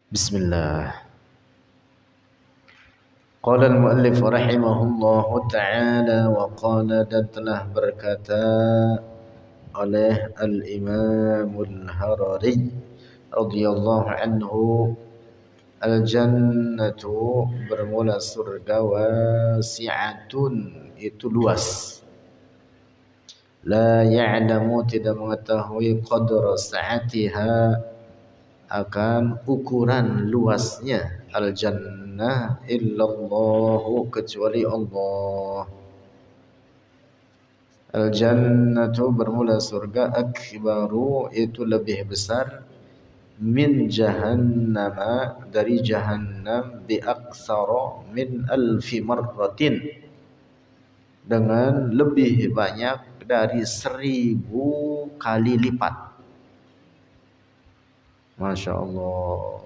Bismillah. Qala al-muallif rahimahullahu ta'ala wa qala, dan telah berkata oleh al-Imam al-Harari radhiyallahu anhu, al-jannatu bermula surga, wasi'atun itu luas, la ya'lamu tidak mengetahui qadra sa'atiha akan ukuran luasnya al-jannah illallahu kecuali Allah. Al-jannatu bermula surga, akbaru itu lebih besar, min jahannama dari jahannam, bi aksara min alfi marratin dengan lebih banyak dari 1000 kali lipat. Masya Allah,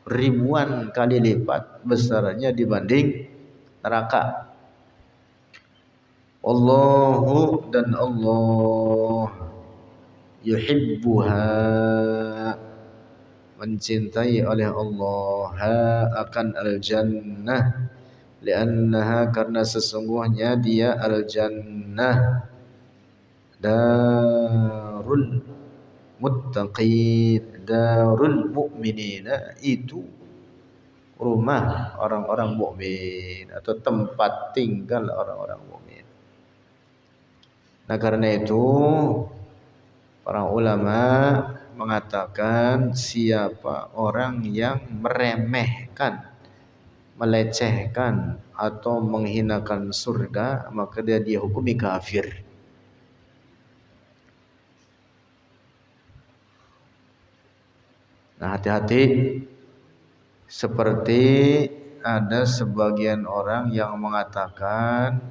ribuan kali lipat besarnya dibanding neraka. Allahu, dan Allah, yuhibbuha mencintai oleh Allah, ha akan al-jannah, li'annaha karena sesungguhnya dia al-jannah darul muttaqin, darul mu'minina itu rumah orang-orang mukmin atau tempat tinggal orang-orang mukmin. Nah, karena itu para ulama mengatakan siapa orang yang meremehkan, melecehkan atau menghinakan surga, maka dia dihukumi kafir. Nah, hati-hati, seperti ada sebagian orang yang mengatakan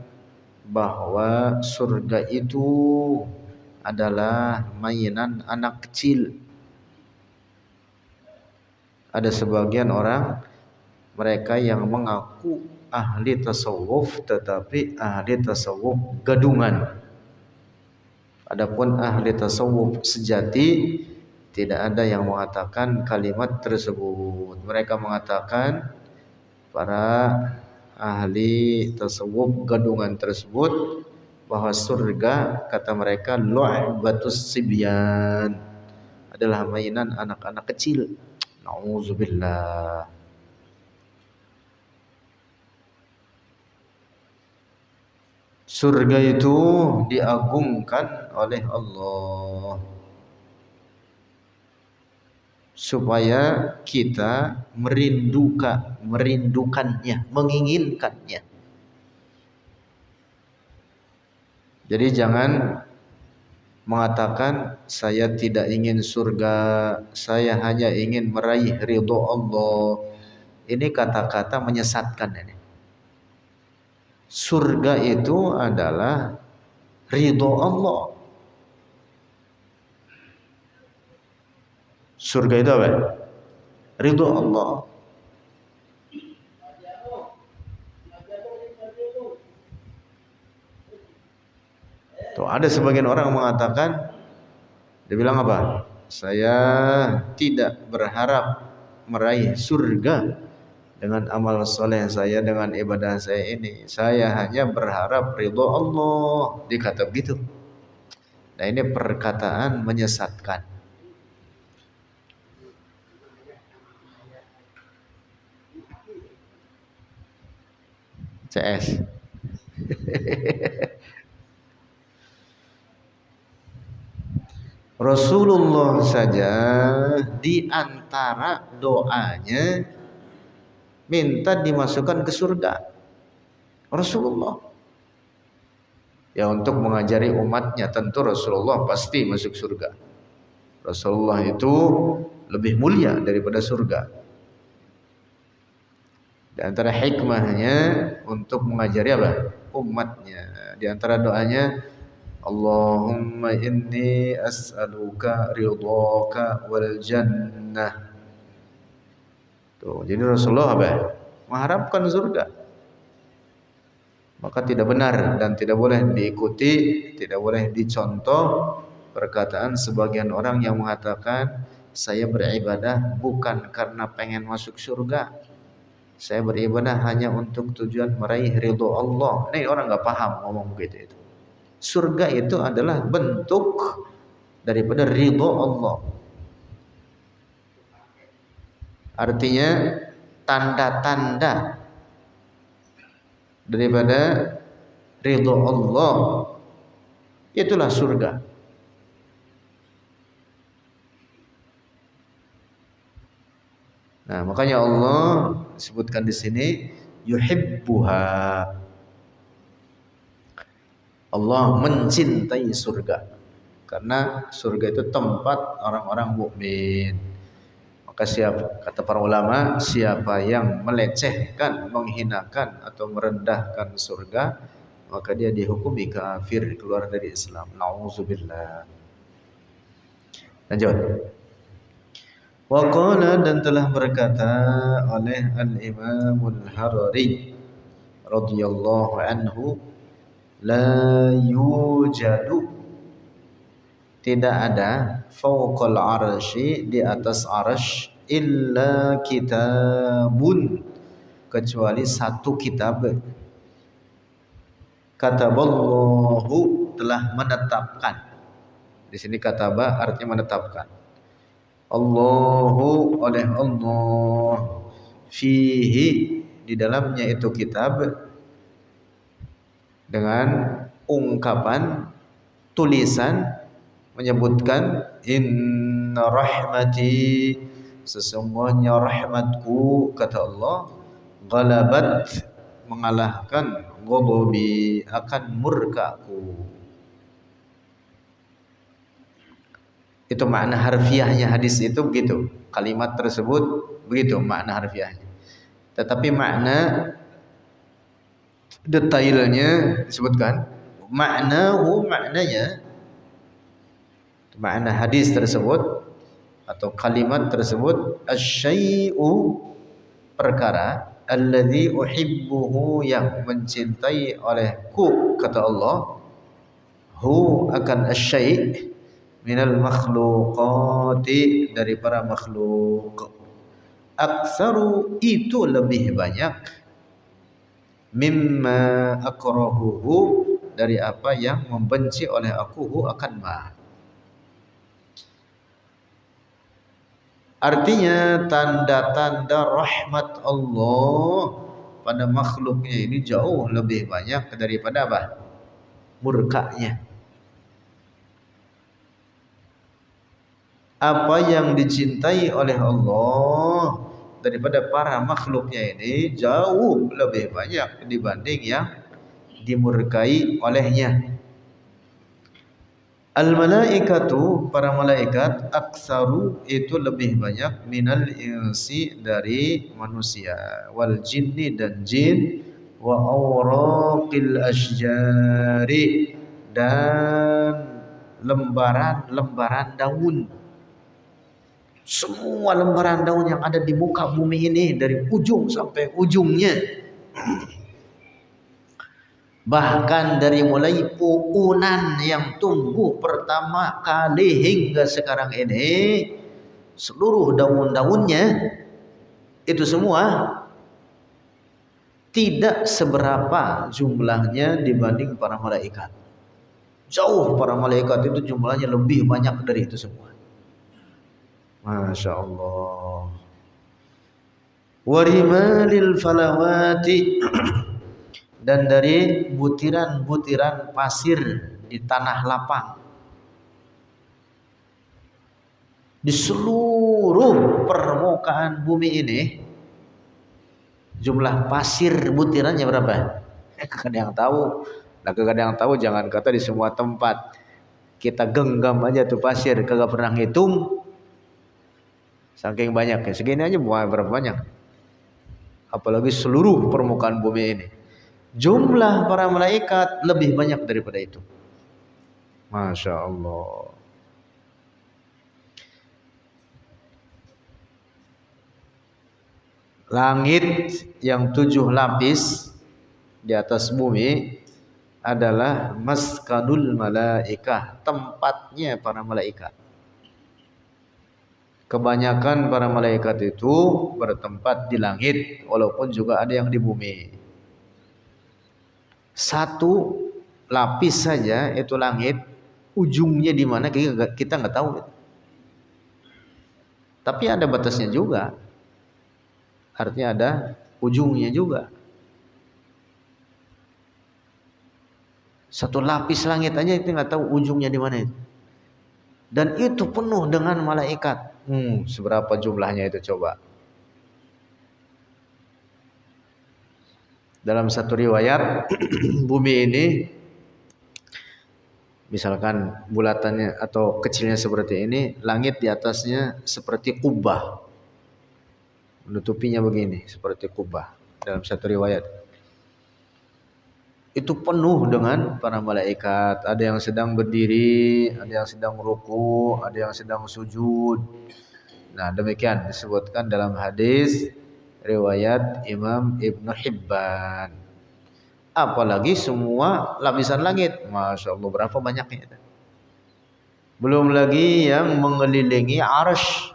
bahwa surga itu adalah mainan anak kecil. Ada sebagian orang mereka yang mengaku ahli tasawuf tetapi ahli tasawuf gadungan. Adapun ahli tasawuf sejati tidak ada yang mengatakan kalimat tersebut. Mereka mengatakan, para ahli tasawuf gadungan tersebut, bahwa surga kata mereka lu'batus sibyan, adalah mainan anak-anak kecil. Nauzubillah. Surga itu diagungkan oleh Allah supaya kita merindukannya, menginginkannya. Jadi jangan mengatakan saya tidak ingin surga, saya hanya ingin meraih ridho Allah. Ini kata-kata menyesatkan ini. Surga itu adalah ridho Allah. Surga itu apa? Ridho Allah. Tuh, ada sebagian orang mengatakan, dia bilang apa? Saya tidak berharap meraih surga dengan amal soleh saya, dengan ibadah saya ini. Saya hanya berharap ridho Allah. Dikata begitu. Nah, ini perkataan menyesatkan. CS. Rasulullah saja di antara doanya minta dimasukkan ke surga. Rasulullah. Ya, untuk mengajari umatnya, tentu Rasulullah pasti masuk surga. Rasulullah itu lebih mulia daripada surga. Di antara hikmahnya untuk mengajari apa? Umatnya. Di antara doanya, Allahumma inni as'aluka ridhaka wal jannah. Tuh, jadi Rasulullah apa? Mengharapkan surga. Maka tidak benar dan tidak boleh diikuti, tidak boleh dicontoh perkataan sebagian orang yang mengatakan saya beribadah bukan karena pengen masuk surga. Saya beribadah hanya untuk tujuan meraih ridho Allah. Ini orang nggak paham ngomong begitu itu. Surga itu adalah bentuk daripada ridho Allah. Artinya tanda-tanda daripada ridho Allah, itulah surga. Nah, makanya Allah sebutkan di sini yuhibbuha. Allah mencintai surga. Karena surga itu tempat orang-orang mukmin. Maka kata para ulama, siapa yang melecehkan, menghinakan atau merendahkan surga, maka dia dihukumi kafir, keluar dari Islam. Nauzubillah. Lanjut. Waqala, dan telah berkata oleh Al-Imam Al-Harari radhiyallahu anhu, la yujadu, tidak ada fauqal arsy, di atas arsy, illa kitabun, kecuali satu kitab. Kataballahu, telah menetapkan. Di sini kataba artinya menetapkan. Allahu, oleh Allah, fihi, di dalamnya itu kitab, dengan ungkapan tulisan menyebutkan inna rahmati, sesungguhnya rahmatku, kata Allah, ghalabat, mengalahkan, ghadabi, akan murkaku. Itu makna harfiahnya hadis itu begitu. Kalimat tersebut begitu makna harfiahnya. Tetapi makna detailnya disebutkan, maknanya, makna hadis tersebut atau kalimat tersebut, asyai'u, perkara, alladzi uhibbuhu, yang mencintai olehku, kata Allah, hu, akan asyai', minal makhluqati, dari para makhluk, aktsaru, itu lebih banyak, mimma akrahuhu, dari apa yang membenci oleh aku, hu, akan ma. Artinya tanda-tanda rahmat Allah pada makhluknya ini jauh lebih banyak daripada apa? Murkanya. Apa yang dicintai oleh Allah daripada para makhluknya ini jauh lebih banyak dibanding yang dimurkai olehnya. Al-malaikatu, para malaikat, aksaru, itu lebih banyak, minal insi, dari manusia, wal jinni, dan jin, wa awraqil asjari, dan lembaran-lembaran daun. Semua lembaran daun yang ada di muka bumi ini, dari ujung sampai ujungnya, bahkan dari mulai pukunan yang tumbuh pertama kali hingga sekarang ini, seluruh daun-daunnya itu semua tidak seberapa jumlahnya dibanding para malaikat. Jauh para malaikat itu jumlahnya lebih banyak dari itu semua. Masya Allah. Warimalil falawati, dan dari butiran-butiran pasir di tanah lapang. Di seluruh permukaan bumi ini, jumlah pasir butirannya berapa? Kagak ada yang tahu. Nah, kagak ada yang tahu, jangan kata di semua tempat. Kita genggam aja tuh pasir, kagak pernah ngitung. Saking banyaknya, segini aja berapa banyak. Apalagi seluruh permukaan bumi ini. Jumlah para malaikat lebih banyak daripada itu. Masya Allah. Langit yang 7 lapis di atas bumi adalah maskanul malaikah, tempatnya para malaikat. Kebanyakan para malaikat itu bertempat di langit, walaupun juga ada yang di bumi. Satu lapis saja itu langit, ujungnya di mana kita nggak tahu. Tapi ada batasnya juga, artinya ada ujungnya juga. Satu lapis langit aja itu nggak tahu ujungnya di mana itu. Dan itu penuh dengan malaikat. Seberapa jumlahnya itu coba? Dalam satu riwayat, bumi ini misalkan bulatannya atau kecilnya seperti ini, langit di atasnya seperti kubah, menutupinya begini seperti kubah. Dalam satu riwayat itu penuh dengan para malaikat. Ada yang sedang berdiri, ada yang sedang ruku, ada yang sedang sujud. Nah, demikian disebutkan dalam hadis riwayat Imam Ibnu Hibban. Apalagi semua lapisan langit, Masya Allah, berapa banyaknya itu. Belum lagi yang mengelilingi arsy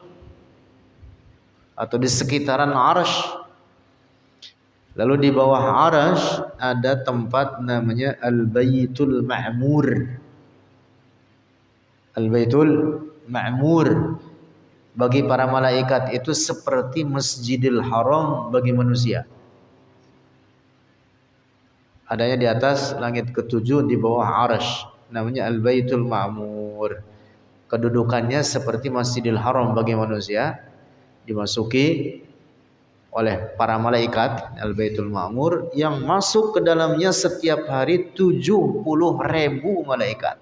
atau di sekitaran arsy. Lalu di bawah arsy ada tempat namanya Al-Baitul Ma'mur. Al-Baitul Ma'mur bagi para malaikat itu seperti Masjidil Haram bagi manusia. Adanya di atas langit ketujuh di bawah arsy, namanya Al-Baitul Ma'mur. Kedudukannya seperti Masjidil Haram bagi manusia, dimasuki oleh para malaikat Al-Baitul Ma'mur yang masuk ke dalamnya setiap hari 70.000 malaikat.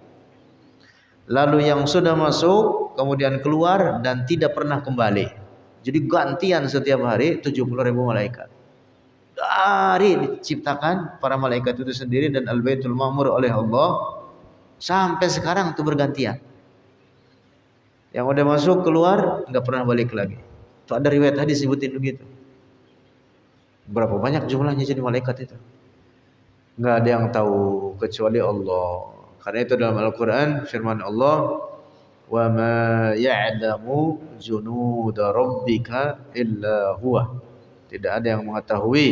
Lalu yang sudah masuk kemudian keluar dan tidak pernah kembali. Jadi gantian setiap hari 70.000 malaikat. Dari diciptakan para malaikat itu sendiri dan Al-Baitul Ma'mur oleh Allah sampai sekarang itu bergantian. Yang udah masuk keluar nggak pernah balik lagi. Itu ada riwayat hadis sebutin begitu. Berapa banyak jumlahnya jadi malaikat itu? Nggak ada yang tahu kecuali Allah. Karena itu dalam Al-Quran firman Allah, wa ma ya'lamu junuda rabbika illa huwa. Tidak ada yang mengetahui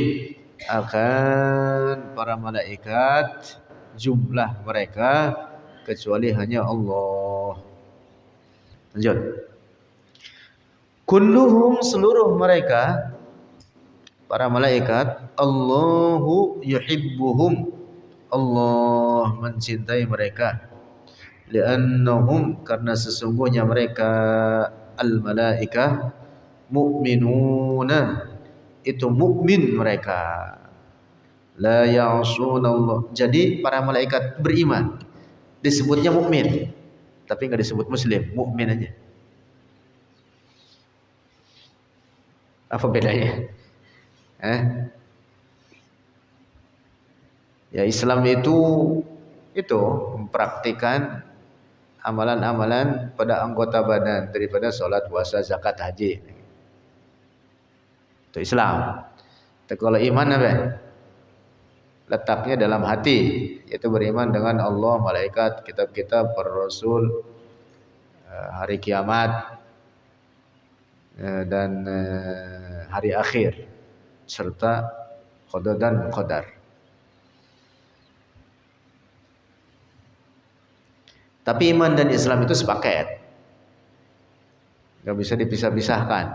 akan para malaikat jumlah mereka kecuali hanya Allah. Lanjut. Kulluhum, seluruh mereka para malaikat, Allahu yuhibbuhum, Allah mencintai mereka. Li'annahum, karena sesungguhnya mereka al-malaikah mu'minuna, itu mukmin mereka. La ya'sunallah. Jadi para malaikat beriman disebutnya mukmin, tapi enggak disebut muslim, mukmin aja. Apa bedanya? Ya, Islam itu mempraktikkan amalan-amalan pada anggota badan daripada sholat, puasa, zakat, haji. Itu Islam. Tapi kalau iman apa? Letaknya dalam hati, yaitu beriman dengan Allah, malaikat, kitab-kitab, para rasul, hari kiamat, dan hari akhir, serta qada dan qadar. Tapi iman dan Islam itu sepaket, nggak bisa dipisah-pisahkan.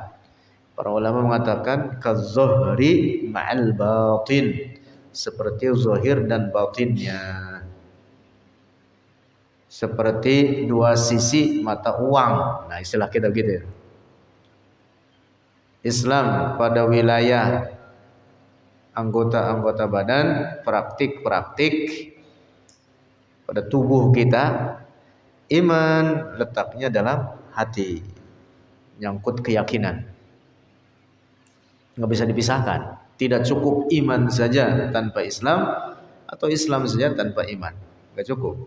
Para ulama mengatakan kaz-zahri ma'al batin, seperti zahir dan batinnya, seperti dua sisi mata uang. Nah, istilah kita begitu. Islam pada wilayah anggota-anggota badan, praktik-praktik pada tubuh kita. Iman letaknya dalam hati, nyangkut keyakinan, nggak bisa dipisahkan. Tidak cukup iman saja tanpa Islam, atau Islam saja tanpa iman, nggak cukup.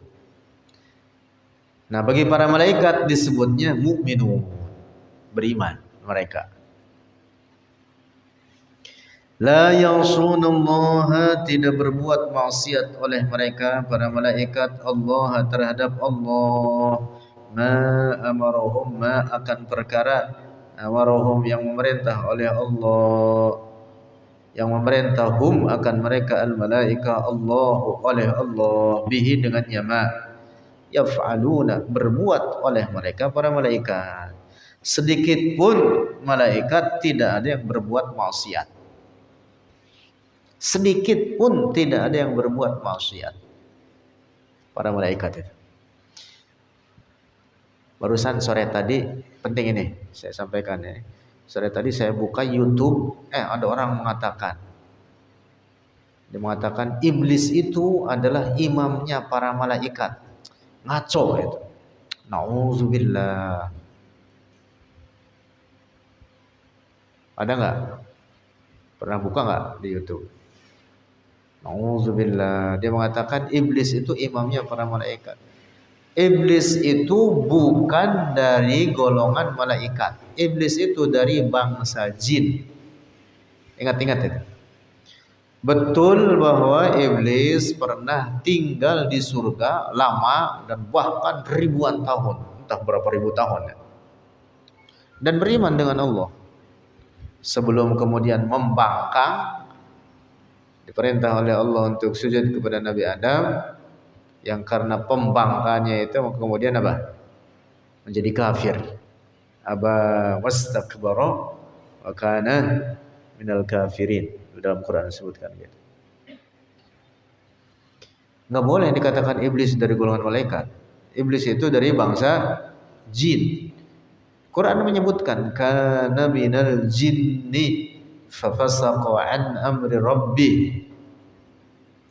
Nah, bagi para malaikat disebutnya mukminun, beriman mereka. La ya'sunallaha, tidak berbuat maksiat oleh mereka para malaikat Allah terhadap Allah, ma amarahum, ma akan perkara amarahum yang memerintah oleh Allah, yang memerintah hum akan mereka al malaika Allah oleh Allah bihi dengannya ma yaf'aluna berbuat oleh mereka para malaikat. Sedikit pun malaikat tidak ada yang berbuat maksiat. Sedikit pun tidak ada yang berbuat maksiat. Para malaikat itu. Barusan sore tadi, penting ini saya sampaikan ya. Sore tadi saya buka YouTube, ada orang mengatakan, dia mengatakan iblis itu adalah imamnya para malaikat. Ngaco itu. Nauzubillah. Ada nggak? Pernah buka nggak di YouTube? Nauzubillah. Dia mengatakan iblis itu imamnya para malaikat. Iblis itu bukan dari golongan malaikat. Iblis itu dari bangsa jin. Ingat-ingat itu. Betul bahwa iblis pernah tinggal di surga lama dan bahkan ribuan tahun, entah berapa ribu tahun ya. Dan beriman dengan Allah. Sebelum kemudian membangkang, diperintah oleh Allah untuk sujud kepada Nabi Adam, yang karena pembangkannya itu kemudian apa? Menjadi kafir. Aba wastakbara wa kana minal kafirin. Dalam Quran disebutkan gitu. Enggak boleh dikatakan iblis dari golongan malaikat. Iblis itu dari bangsa jin. Quran menyebutkan kana minal jinni fafasaqa an amri rabbih.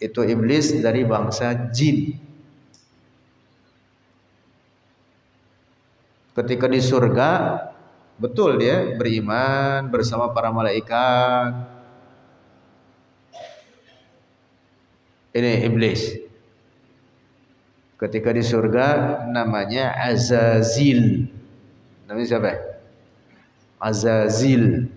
Itu iblis dari bangsa jin. Ketika di surga, betul dia beriman bersama para malaikat. Ini iblis. Ketika di surga namanya Azazil. Namanya siapa? Azazil.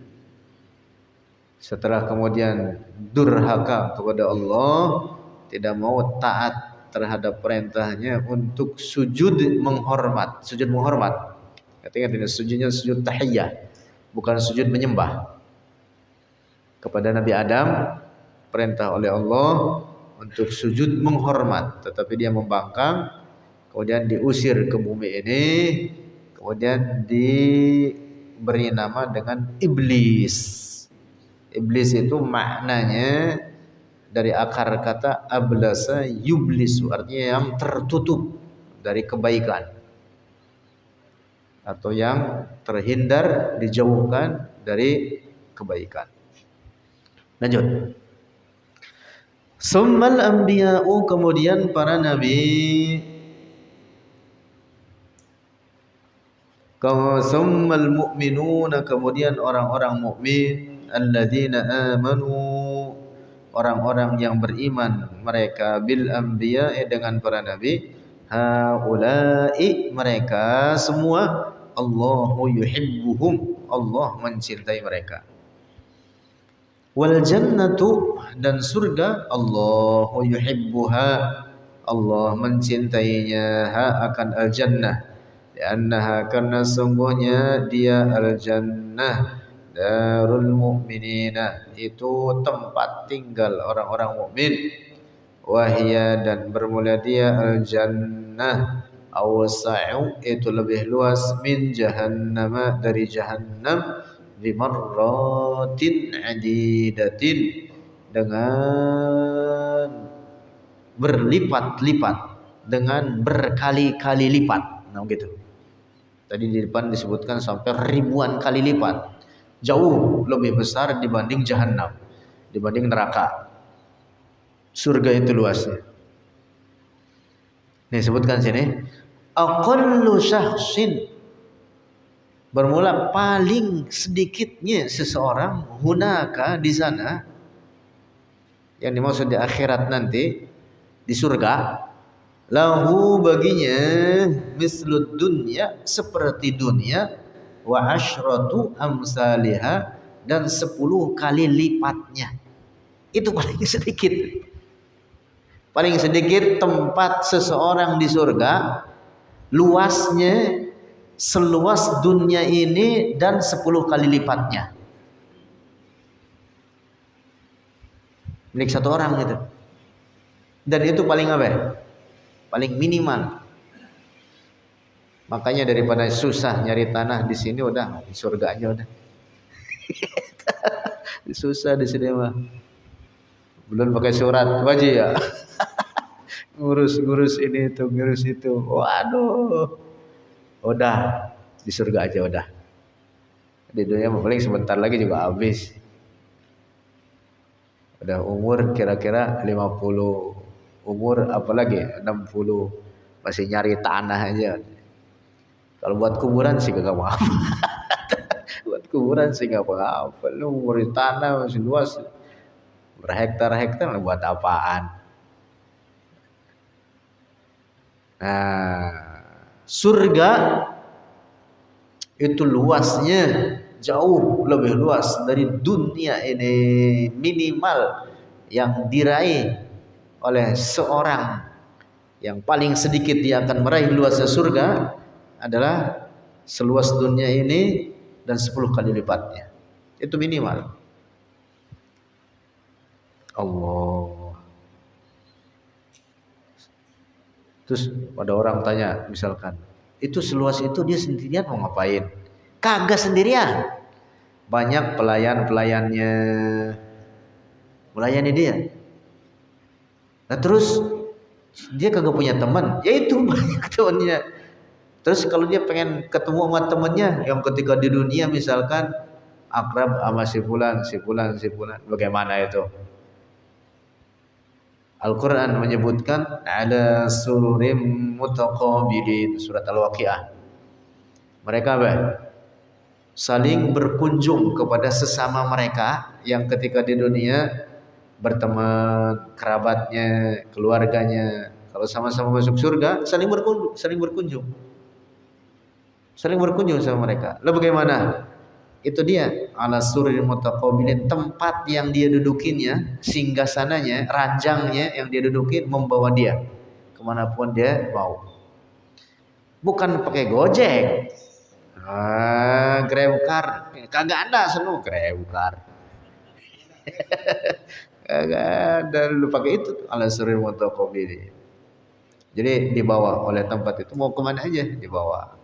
Setelah kemudian durhaka kepada Allah, tidak mau taat terhadap perintahnya untuk sujud menghormat. Sujud menghormat. Ingat ini sujudnya sujud tahiyyah, bukan sujud menyembah. Kepada Nabi Adam perintah oleh Allah untuk sujud menghormat, tetapi dia membangkang, kemudian diusir ke bumi ini, kemudian diberi nama dengan iblis. Iblis itu maknanya dari akar kata ablasa yublisu, artinya yang tertutup dari kebaikan atau yang terhindar, dijauhkan dari kebaikan. Lanjut. Summal anbiya'u, kemudian para nabi. Summal mu'minuna, kemudian orang-orang mukmin. Alladzina amanu, orang-orang yang beriman mereka bil anbiya'i dengan para nabi. Haula'i, mereka semua Allahu yuhibbuhum, Allah mencintai mereka. Wal jannatu, dan surga Allahu yuhibbuha, Allah mencintainya, ha akan al jannah, li'annaha, karena sungguhnya dia al jannah darul mu'minina, itu tempat tinggal orang-orang mukmin. Wahia, dan bermula dia al jannah awsa'u, itu lebih luas min jahannama, dari jahannam, bimarratin adidatin, dengan berlipat-lipat, dengan berkali-kali lipat. Nah gitu. Tadi di depan disebutkan sampai ribuan kali lipat. Jauh lebih besar dibanding jahannam, dibanding neraka. Surga itu luasnya. Nih sebutkan sini. Aqallu syakhsin, bermula paling sedikitnya seseorang, hunaka, di sana, yang dimaksud di akhirat nanti, di surga, lahu, baginya, mislud dunya, seperti dunia, wa asyratu amsalihah, dan 10 kali lipatnya. Itu paling sedikit. Paling sedikit tempat seseorang di surga, luasnya seluas dunia ini dan 10 kali lipatnya. Milik satu orang gitu. Dan itu paling apa ya? Paling minimal. Makanya daripada susah nyari tanah di sini, udah di surga aja udah. Susah di sini mah. Belum pakai surat wajib ya. Ngurus ini itu, ngurus itu. Waduh. Udah di surga aja udah. Di dunia paling sebentar lagi juga habis. Udah umur kira-kira 50, umur apalagi 60, masih nyari tanah aja. Kalau buat kuburan sih gak apa-apa. Buat kuburan sih gak apa-apa. Lu umur tanah masih luas, berhektar-hektar buat apaan? Nah, surga itu luasnya jauh lebih luas dari dunia ini. Minimal yang diraih oleh seorang, yang paling sedikit dia akan meraih luasnya surga adalah seluas dunia ini dan 10 kali lipatnya. Itu minimal. Allah. Terus ada orang tanya misalkan, itu seluas itu dia sendirian mau ngapain? Kagak sendirian. Banyak pelayan-pelayannya melayani dia. Nah terus dia kagak punya teman, ya itu banyak temannya. Terus kalau dia pengen ketemu sama temannya yang ketika di dunia misalkan akrab sama si fulan, bagaimana itu? Al-Quran menyebutkan ada sururim mutaqabilin, surat Al-Waqiah. Mereka apa? Saling berkunjung kepada sesama mereka yang ketika di dunia berteman, kerabatnya, keluarganya. Kalau sama-sama masuk surga, saling berkunjung sama mereka. Lalu bagaimana? Itu dia ala suril mutaqabilin, tempat yang dia dudukinnya, singgasananya, ranjangnya yang dia dudukin membawa dia kemanapun dia mau. Bukan pakai Gojek, Grabcar, kagak ada seno Grabcar. Kagak ada, lu pakai itu ala suril mutaqabilin. Jadi dibawa oleh tempat itu, mau kemana aja dibawa.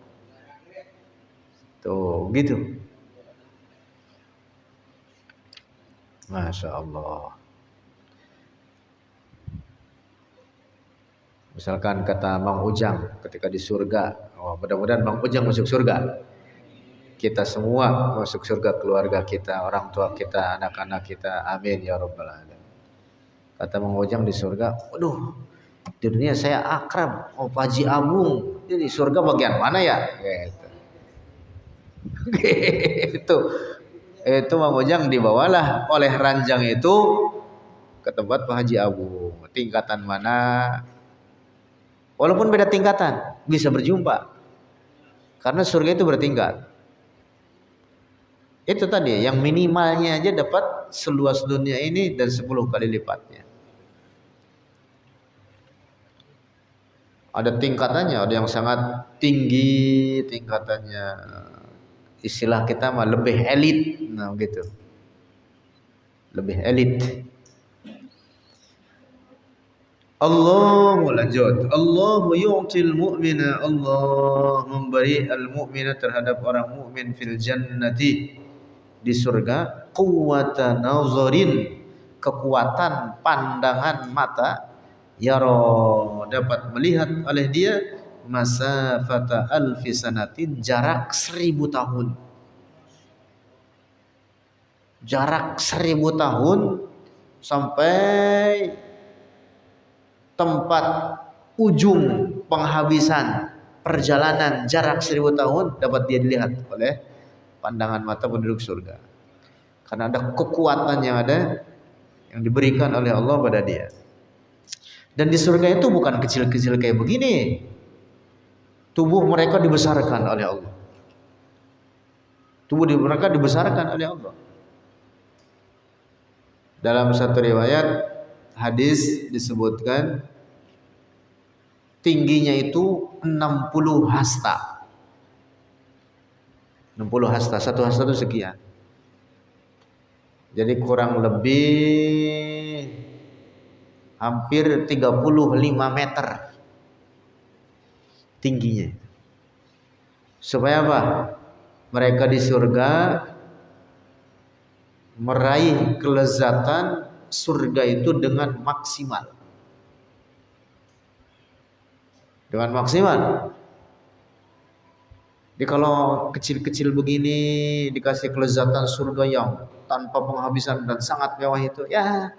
Tuh gitu. Masya Allah. Misalkan kata Mang Ujang ketika di surga, oh, mudah-mudahan Mang Ujang masuk surga. Kita semua masuk surga, keluarga kita, orang tua kita, anak-anak kita. Amin ya rabbal alamin. Kata Mang Ujang di surga, waduh, di dunia saya akrab, oh Pak Haji Abung. Jadi surga bagian mana ya? Gitu. Itu Mang Ujang dibawalah oleh ranjang itu ke tempat Pak Haji Abu. Tingkatan mana? Walaupun beda tingkatan, bisa berjumpa. Karena surga itu bertingkat. Itu tadi, yang minimalnya aja dapat seluas dunia ini dan 10 kali lipatnya. Ada tingkatannya, ada yang sangat tinggi tingkatannya. Istilah kita mah lebih elit, nah gitu, lebih elit. Allah lanjut, Allah yu'til mu'mina, Allah memberi al-mu'mina terhadap orang mukmin fil jannati, di surga, quwwata nazarin, kekuatan pandangan mata, yaro, dapat melihat oleh dia, masafata alfi sanatin, jarak 1000 tahun. Jarak 1000 tahun sampai tempat ujung penghabisan perjalanan, jarak 1000 tahun dapat dia dilihat oleh pandangan mata penduduk surga. Karena ada kekuatan yang ada yang diberikan oleh Allah pada dia. Dan di surga itu bukan kecil-kecil kayak begini. Tubuh mereka dibesarkan oleh Allah. Tubuh mereka dibesarkan oleh Allah. Dalam satu riwayat hadis disebutkan tingginya itu 60 hasta. 60 hasta, satu hasta itu sekian. Jadi kurang lebih hampir 35 meter tingginya. Supaya apa? Mereka di surga meraih kelezatan surga itu dengan maksimal. Dengan maksimal. Jadi kalau kecil-kecil begini dikasih kelezatan surga yang tanpa penghabisan dan sangat mewah itu, ya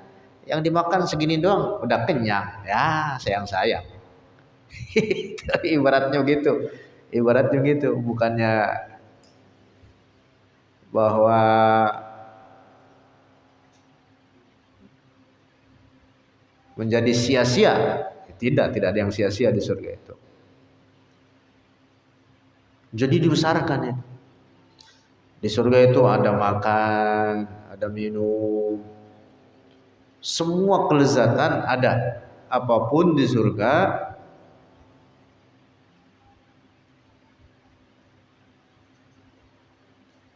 yang dimakan segini doang udah kenyang. Ya sayang-sayang. Ibaratnya gitu. Ibaratnya gitu, bukannya bahwa menjadi sia-sia. Tidak ada yang sia-sia di surga itu. Jadi dibesarkan ya. Di surga itu ada makan, ada minum, semua kelezatan ada. Apapun di surga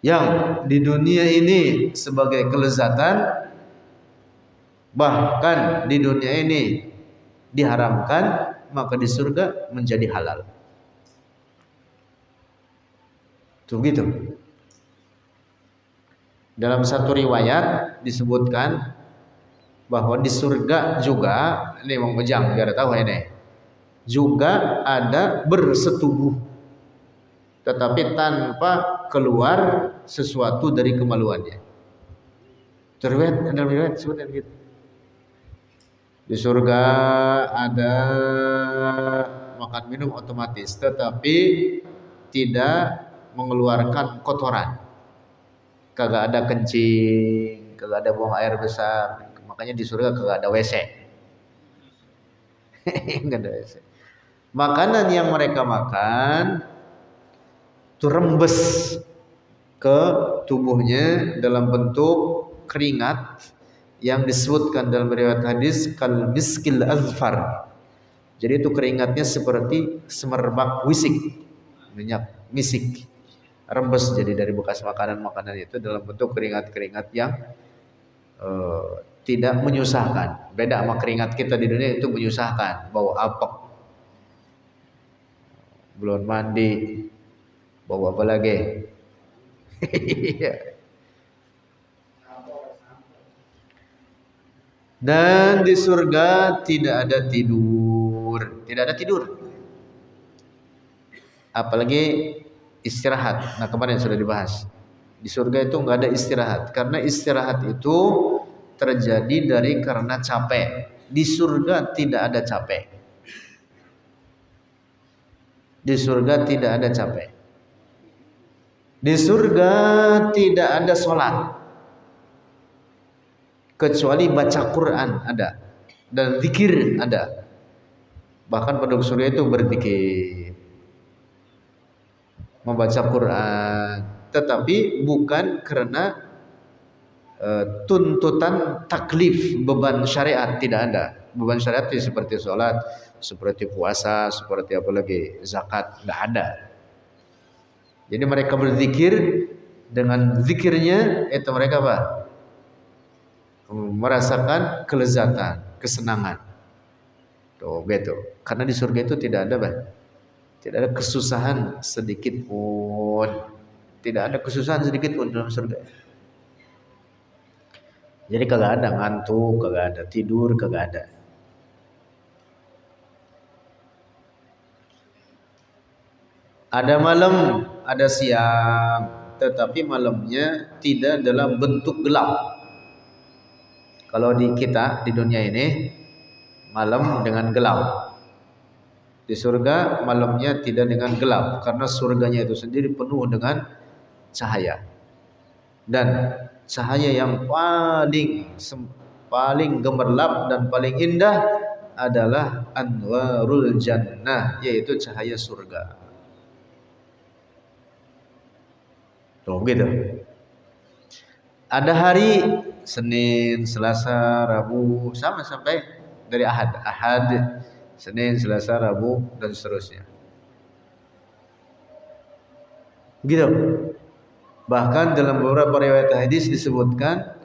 yang di dunia ini sebagai kelezatan, bahkan di dunia ini diharamkan, maka di surga menjadi halal. Tuh gitu. Dalam satu riwayat disebutkan bahwa di surga juga, ini Mang Ujang biar tahu ini, juga ada bersetubuh, tetapi tanpa keluar sesuatu dari kemaluannya. Terlihat dalam riwayat disebutkan gitu. Di surga ada makan minum otomatis, tetapi tidak mengeluarkan kotoran. Kagak ada kencing, kagak ada buang air besar. Makanya di surga kagak ada WC. Enggak ada WC. Makanan yang mereka makan itu rembes ke tubuhnya dalam bentuk keringat yang disebutkan dalam riwayat hadis kal miskil azfar. Jadi itu keringatnya seperti semerbak wisik, minyak misik. Rembes jadi dari bekas makanan-makanan itu dalam bentuk keringat-keringat yang tidak menyusahkan. Beda sama keringat kita di dunia, itu menyusahkan, bau apek, belum mandi, bau apa lagi? Dan di surga tidak ada tidur, apalagi istirahat. Nah kemarin sudah dibahas, di surga itu nggak ada istirahat, karena istirahat itu terjadi karena capek. Di surga tidak ada capek. Di surga tidak ada capek. Di surga tidak ada sholat, kecuali baca Quran ada, dan zikir ada. Bahkan penduduk surga itu berzikir, membaca Quran, tetapi bukan karena tuntutan taklif, beban syariat, tidak ada. Beban syariat seperti sholat, seperti puasa, seperti apa lagi, zakat, tidak ada. Jadi mereka berzikir, dengan zikirnya itu mereka apa? Merasakan kelezatan, kesenangan. Tuh gitu. Karena di surga itu tidak ada tidak ada kesusahan sedikit pun. Tidak ada kesusahan sedikit pun dalam surga. Jadi kagak ada ngantuk, kagak ada tidur, kagak ada. Ada malam, ada siang, tetapi malamnya tidak dalam bentuk gelap. Kalau di kita di dunia ini malam dengan gelap. Di surga malamnya tidak dengan gelap, karena surganya itu sendiri penuh dengan cahaya. Dan cahaya yang paling gemerlap dan paling indah adalah anwarul jannah, yaitu cahaya surga. Tuh gitu. Ada hari Senin, Selasa, Rabu, sama sampai dari Ahad, Senin, Selasa, Rabu dan seterusnya. Gitu. Bahkan dalam beberapa riwayat hadis disebutkan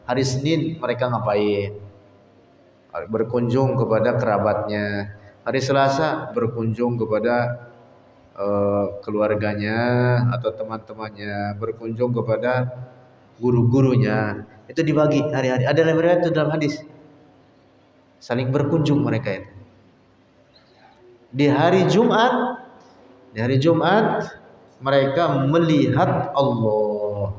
hari Senin mereka ngapain? Berkunjung kepada kerabatnya. Hari Selasa berkunjung kepada keluarganya atau teman-temannya, berkunjung kepada guru-gurunya. Itu dibagi hari-hari. Ada riwayat itu dalam hadis. Saling berkunjung mereka itu. Di hari Jumat mereka melihat Allah.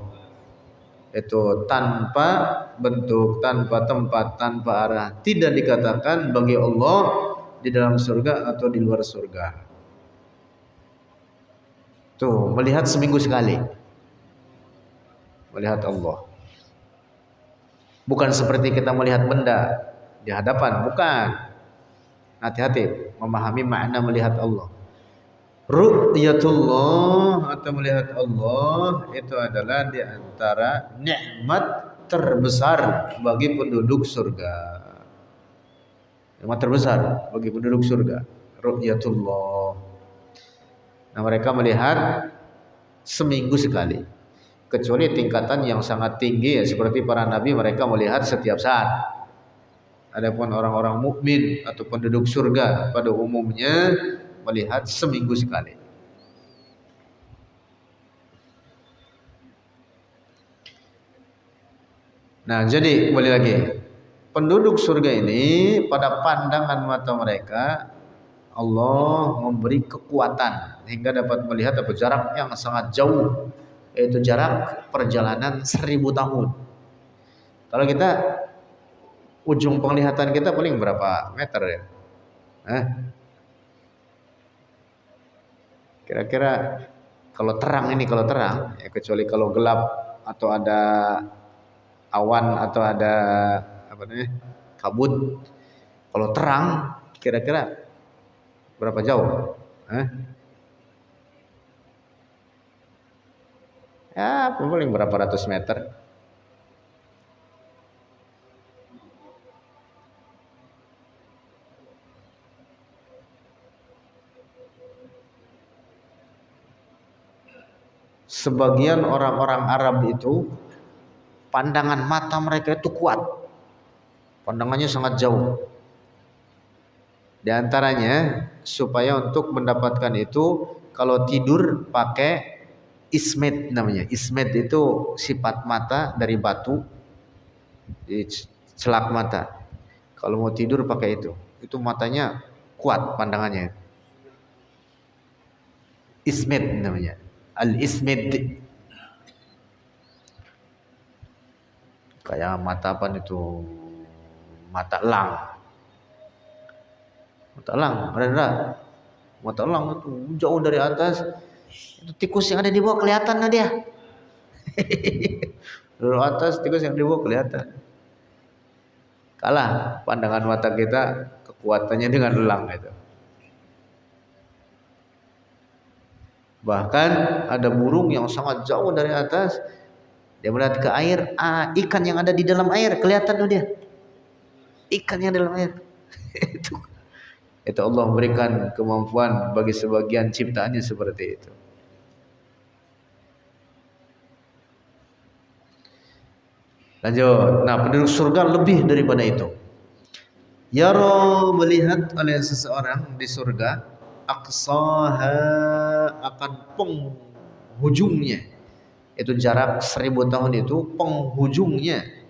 Itu tanpa bentuk, tanpa tempat, tanpa arah. Tidak dikatakan bagi Allah di dalam surga atau di luar surga. Tuh, melihat seminggu sekali. Melihat Allah. Bukan seperti kita melihat benda di hadapan, bukan. Hati-hati memahami makna melihat Allah. Ru'yatullah atau melihat Allah itu adalah di antara nikmat terbesar bagi penduduk surga. Nikmat terbesar bagi penduduk surga, ru'yatullah. Nah, mereka melihat seminggu sekali. Kecuali tingkatan yang sangat tinggi ya, seperti para nabi, mereka melihat setiap saat. Adapun orang-orang mukmin atau penduduk surga pada umumnya melihat seminggu sekali. Nah, jadi kembali lagi, penduduk surga ini pada pandangan mata mereka Allah memberi kekuatan hingga dapat melihat jarak yang sangat jauh, yaitu jarak perjalanan 1000 tahun. Kalau kita ujung penglihatan kita paling berapa meter ya? Kira-kira kalau terang ya, kecuali kalau gelap atau ada awan atau ada apa namanya kabut. Kalau terang kira-kira berapa jauh? Ya paling berapa ratus meter. Sebagian orang-orang Arab itu pandangan mata mereka itu kuat, pandangannya sangat jauh. Di antaranya supaya untuk mendapatkan itu kalau tidur pakai ismed namanya. Ismed itu sifat mata dari batu di celak mata. Kalau mau tidur pakai itu matanya kuat pandangannya. Ismed namanya. Al-ismed. Kayak mata apa itu? Mata elang. Mata elang, ada. Mata elang itu jauh dari atas. Itu tikus yang ada di bawah kelihatan lah dia. Dari atas tikus yang di bawah kelihatan. Kalah pandangan mata kita kekuatannya dengan elang itu. Bahkan ada burung yang sangat jauh dari atas, dia melihat ke air, ikan yang ada di dalam air kelihatan tuh dia. Ikan yang dalam air. itu Allah memberikan kemampuan bagi sebagian ciptaannya seperti itu. Lanjut. Nah, penduduk surga lebih daripada itu. Yara melihat oleh seseorang di surga aqsaha akan penghujungnya, itu jarak 1000 tahun itu penghujungnya,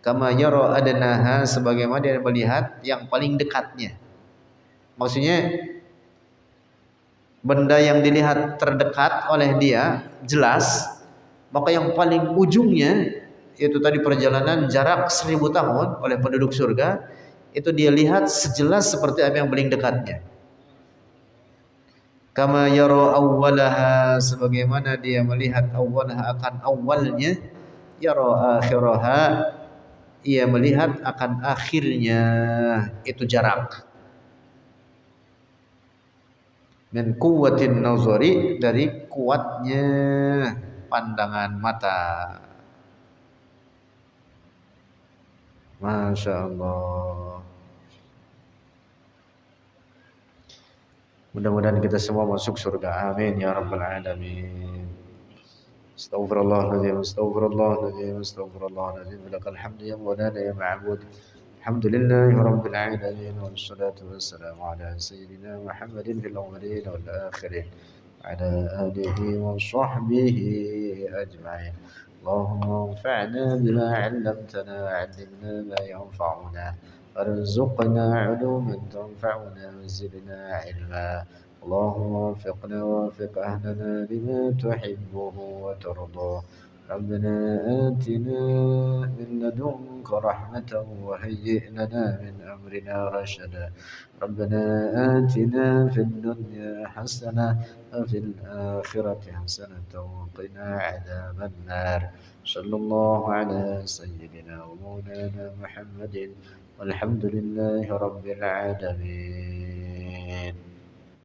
kama yara adnaha sebagaimana dia melihat yang paling dekatnya. Maksudnya benda yang dilihat terdekat oleh dia jelas, maka yang paling ujungnya itu tadi perjalanan jarak 1000 tahun oleh penduduk surga itu dia lihat sejelas seperti apa yang paling dekatnya. Kama yara awwalaha sebagaimana dia melihat awwalaha akan awalnya, yara akhiraha ia melihat akan akhirnya, itu jarak. Min quwwatin nazari dari kuatnya pandangan mata. Masya Allah. Mudah-mudahan kita semua masuk surga. Amin ya rabbal alamin. استغفر الله العظيم، استغفر الله العظيم، استغفر الله العظيم. لك الحمد يا مولانا يا معبود. الحمد لله رب العالمين، والصلاة والسلام على سيدنا محمد في الأولين والآخرين، على آله وصحبه أجمعين. اللهم انفعنا بما علمتنا، علمنا ما ينفعنا، وارزقنا علوما تنفعنا، وزدنا علما. اللهم وفقنا ووفق أهلنا لما تحبه وترضاه. ربنا آتنا من لدنك رحمة وهيئ لنا من أمرنا رشدا. ربنا آتنا في الدنيا حسنة وفي الآخرة حسنة وقنا عذاب النار. صلى الله على سيدنا ومولانا محمد، والحمد لله رب العالمين.